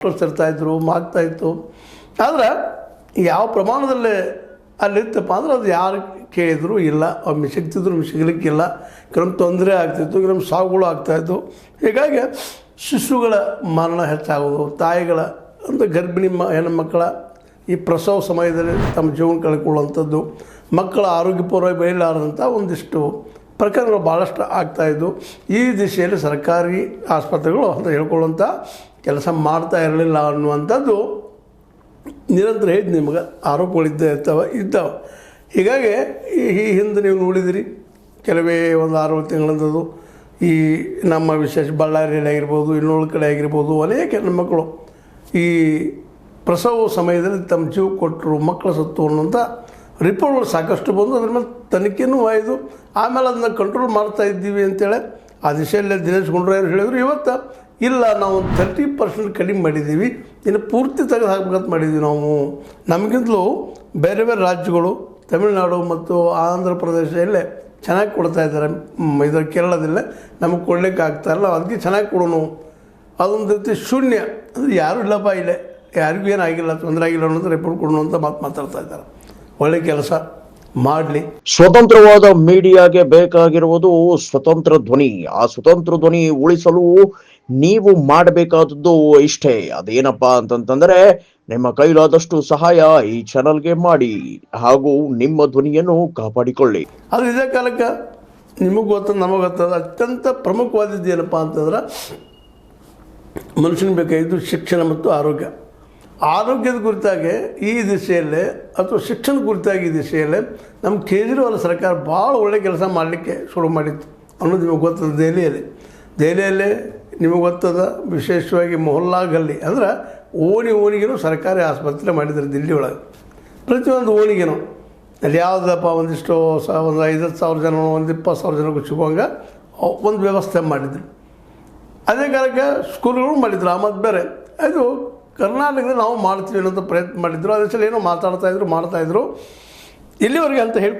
ತೋರಿಸ್ತಿರ್ತಾಯಿದ್ರು ಆಗ್ತಾಯಿತ್ತು. ಆದರೆ ಯಾವ ಪ್ರಮಾಣದಲ್ಲಿ ಅಲ್ಲಿತ್ತಪ್ಪ ಅಂದ್ರೆ ಅದು ಯಾರು ಕೇಳಿದ್ರು ಇಲ್ಲ, ಒಮ್ಮೆ ಸಿಗ್ತಿದ್ರು ಸಿಗಲಿಕ್ಕಿಲ್ಲ, ಕೆಲವೊಂದು ತೊಂದರೆ ಆಗ್ತಿತ್ತು, ಕೆಲವೊಂದು ಸಾವುಗಳು ಆಗ್ತಾಯಿತ್ತು. ಹೀಗಾಗಿ ಶಿಶುಗಳ ಮರಣ ಹೆಚ್ಚಾಗೋದು, ತಾಯಿಗಳ ಅಂದರೆ ಗರ್ಭಿಣಿ ಹೆಣ್ಣುಮಕ್ಕಳ ಈ ಪ್ರಸವ ಸಮಯದಲ್ಲಿ ತಮ್ಮ ಜೀವನ ಕಳ್ಕೊಳ್ಳುವಂಥದ್ದು, ಮಕ್ಕಳ ಆರೋಗ್ಯಪೂರ್ವವಾಗಿ ಬೆಳೆಯಲಾರದಂಥ ಒಂದಿಷ್ಟು ಪ್ರಕರಣಗಳು ಭಾಳಷ್ಟು ಆಗ್ತಾಯಿದ್ದು. ಈ ದಿಶೆಯಲ್ಲಿ ಸರ್ಕಾರಿ ಆಸ್ಪತ್ರೆಗಳು ಅಂತ ಹೇಳ್ಕೊಳ್ಳುವಂಥ ಕೆಲಸ ಮಾಡ್ತಾ ಇರಲಿಲ್ಲ ಅನ್ನುವಂಥದ್ದು ನಿರಂತರ ಹೇಳಿದ್ದು ನಿಮಗೆ ಆರೋಪಗಳಿದ್ದೇ ಇದ್ದಾವೆ. ಹೀಗಾಗಿ ಈ ಹಿಂದೆ ನೀವು ನೋಡಿದಿರಿ, ಕೆಲವೇ ಒಂದು 6 ತಿಂಗಳಂಥದ್ದು ಈ ನಮ್ಮ ವಿಶೇಷ ಬಳ್ಳಾರಿಯಲ್ಲಿ ಆಗಿರ್ಬೋದು, ಇನ್ನೊಂದು ಕಡೆ ಆಗಿರ್ಬೋದು, ಅನೇಕ ಹೆಣ್ಣುಮಕ್ಕಳು ಈ ಪ್ರಸವ ಸಮಯದಲ್ಲಿ ತಮ್ಮ ಜೀವ ಕೊಟ್ಟರು, ಮಕ್ಕಳು ಸತ್ತು ಅನ್ನುವಂಥ ರಿಪೋರ್ಟ್ಗಳು ಸಾಕಷ್ಟು ಬಂದು ಅದ್ರ ಮೇಲೆ ತನಿಖೆನೂ ಆಯಿತು. ಆಮೇಲೆ ಅದನ್ನ ಕಂಟ್ರೋಲ್ ಮಾಡ್ತಾ ಇದ್ದೀವಿ ಅಂತೇಳಿ ಆ ದಿಶೆಯಲ್ಲೇ ದಿನೇಶ್ ಗುಂಡೂರಾವ್ ಹೇಳಿದರು. ಇವತ್ತು ಇಲ್ಲ, ನಾವು 30% ಕಡಿಮೆ ಮಾಡಿದ್ದೀವಿ, ಇನ್ನು ಪೂರ್ತಿ ತೆಗೆದು ಹಾಕ್ಬೇಕಂತ ಮಾಡಿದ್ದೀವಿ. ನಾವು ನಮಗಿಂತಲೂ ಬೇರೆ ಬೇರೆ ರಾಜ್ಯಗಳು, ತಮಿಳುನಾಡು ಮತ್ತು ಆಂಧ್ರ ಪ್ರದೇಶದಲ್ಲೇ ಚೆನ್ನಾಗಿ ಕೊಡ್ತಾ ಇದ್ದಾರೆ. ಇದರ ಕೇರಳದಲ್ಲೇ ನಮಗೆ ಕೊಡಲಿಕ್ಕೆ ಆಗ್ತಾಯಿಲ್ಲ, ಅದಕ್ಕೆ ಚೆನ್ನಾಗಿ ಕೊಡೋಣ. ಅದೊಂದು ರೀತಿ ಶೂನ್ಯ ಅಂದರೆ ಯಾರೂ ಇಲ್ಲಪ್ಪ, ಇಲ್ಲೇ ಯಾರಿಗೂ ಏನಾಗಿಲ್ಲ, ತೊಂದರೆ ಆಗಿಲ್ಲ ಅನ್ನೋದು ರಿಪೋರ್ಟ್ ಕೊಡೋಣ ಅಂತ ಮಾತಾಡ್ತಾ ಇದ್ದಾರೆ. ಒಳ್ಳೆ ಕೆಲಸ ಮಾಡಲಿ. ಸ್ವತಂತ್ರವಾದ ಮೀಡಿಯಾಗೆ ಬೇಕಾಗಿರುವುದು ಸ್ವತಂತ್ರ ಧ್ವನಿ. ಆ ಸ್ವತಂತ್ರ ಧ್ವನಿ ಉಳಿಸಲು ನೀವು ಮಾಡಬೇಕಾದದ್ದು ಇಷ್ಟೇ. ಅದೇನಪ್ಪಾ ಅಂತಂತಂದ್ರೆ ನಿಮ್ಮ ಕೈಲಾದಷ್ಟು ಸಹಾಯ ಈ ಚಾನಲ್ಗೆ ಮಾಡಿ ಹಾಗೂ ನಿಮ್ಮ ಧ್ವನಿಯನ್ನು ಕಾಪಾಡಿಕೊಳ್ಳಿ. ಅದು ಇದೇ ಕಾಲಕ್ಕೆ ನಿಮಗೆ ಗೊತ್ತದ, ನಮಗೆ ಗೊತ್ತದ, ಅತ್ಯಂತ ಪ್ರಮುಖವಾದದ್ದು ಏನಪ್ಪ ಅಂತಂದ್ರೆ ಮನುಷ್ಯನಿಗೆ ಬೇಕಾಗಿದ್ದು ಶಿಕ್ಷಣ ಮತ್ತು ಆರೋಗ್ಯ. ಆರೋಗ್ಯದ ಕುರಿತಾಗಿ ಈ ದಿಶೆಯಲ್ಲೇ ಅಥವಾ ಶಿಕ್ಷಣ ಕುರಿತಾಗಿ ಈ ದಿಶೆಯಲ್ಲೇ ನಮ್ಮ ಕೇಜ್ರಿವಾಲ್ ಸರ್ಕಾರ ಭಾಳ ಒಳ್ಳೆ ಕೆಲಸ ಮಾಡಲಿಕ್ಕೆ ಶುರು ಮಾಡಿತ್ತು ಅನ್ನೋದು ನಿಮಗೆ ಗೊತ್ತದ. ದೆಹಲಿಯಲ್ಲೇ ನಿಮಗೆ ಗೊತ್ತದ, ವಿಶೇಷವಾಗಿ ಮೊಹಲ್ಲಾ ಗಲ್ಲಿ ಅಂದ್ರೆ ಓಣಿಗೂ ಸರ್ಕಾರಿ ಆಸ್ಪತ್ರೆ ಮಾಡಿದ್ದಾರೆ ದಿಲ್ಲಿ ಒಳಗೆ. ಪ್ರತಿಯೊಂದು ಓಣಿಗೇನು ಅಲ್ಲಿ ಯಾವುದಪ್ಪ ಒಂದಿಷ್ಟು ಒಂದು 50,000 ಜನ, ಒಂದು 20,000 ಜನಕ್ಕೂ ಸಿಗುವಂಗೆ ಒಂದು ವ್ಯವಸ್ಥೆ ಮಾಡಿದ್ರು. ಅದೇ ಕಾಲಕ್ಕೆ ಸ್ಕೂಲ್ಗಳು ಮಾಡಿದ್ರು. ಮತ್ತು ಬೇರೆ ಅದು ಕರ್ನಾಟಕದಲ್ಲಿ ನಾವು ಮಾಡ್ತೀವಿ ಅನ್ನೋಂಥ ಪ್ರಯತ್ನ ಮಾಡಿದ್ರು. ಅದೇ ಸಲ ಏನೋ ಮಾಡ್ತಾಯಿದ್ರು ಇಲ್ಲಿವರೆಗೆ ಅಂತ ಹೇಳಿ